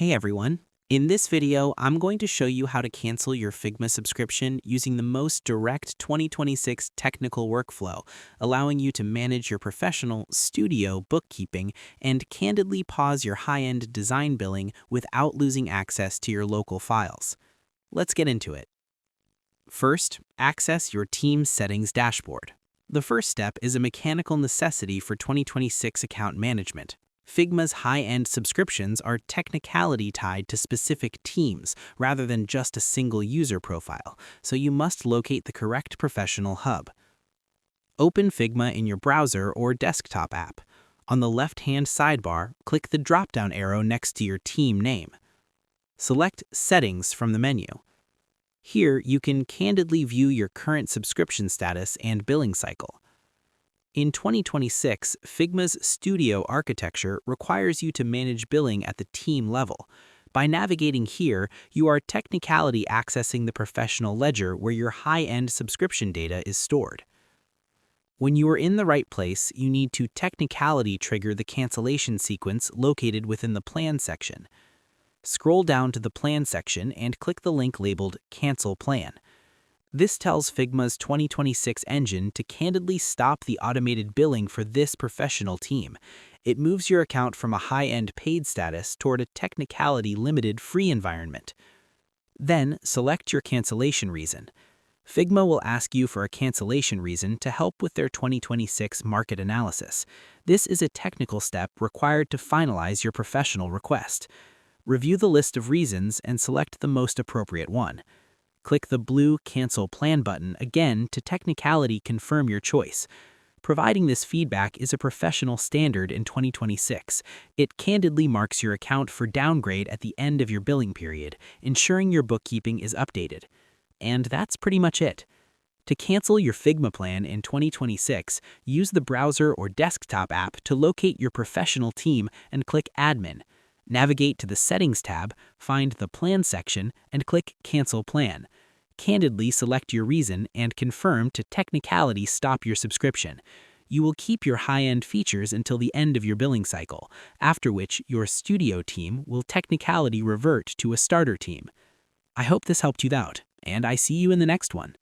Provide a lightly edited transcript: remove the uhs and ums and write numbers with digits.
Hey everyone. In this video, I'm going to show you how to cancel your Figma subscription using the most direct 2026 technical workflow, allowing you to manage your professional studio bookkeeping and candidly pause your high-end design billing without losing access to your local files. Let's get into it. First, access your team's settings dashboard. The first step is a mechanical necessity for 2026 account management. Figma's high-end subscriptions are technicality tied to specific teams rather than just a single user profile, so you must locate the correct professional hub. Open Figma in your browser or desktop app. On the left-hand sidebar, click the drop-down arrow next to your team name. Select Settings from the menu. Here, you can candidly view your current subscription status and billing cycle. In 2026, Figma's studio architecture requires you to manage billing at the team level. By navigating here, you are technicality accessing the professional ledger where your high-end subscription data is stored. When you are in the right place, you need to technicality trigger the cancellation sequence located within the Plan section. Scroll down to the Plan section and click the link labeled Cancel Plan. This tells Figma's 2026 engine to candidly stop the automated billing for this professional team. It moves your account from a high-end paid status toward a technicality-limited free environment. Then, select your cancellation reason. Figma will ask you for a cancellation reason to help with their 2026 market analysis. This is a technical step required to finalize your professional request. Review the list of reasons and select the most appropriate one. Click the blue Cancel Plan button again to technicality confirm your choice. Providing this feedback is a professional standard in 2026. It candidly marks your account for downgrade at the end of your billing period, ensuring your bookkeeping is updated. And that's pretty much it. To cancel your Figma plan in 2026, use the browser or desktop app to locate your professional team and click Admin. Navigate to the Settings tab, find the Plan section, and click Cancel Plan. Candidly select your reason and confirm to technicality stop your subscription. You will keep your high-end features until the end of your billing cycle, after which your studio team will technicality revert to a starter team. I hope this helped you out, and I see you in the next one.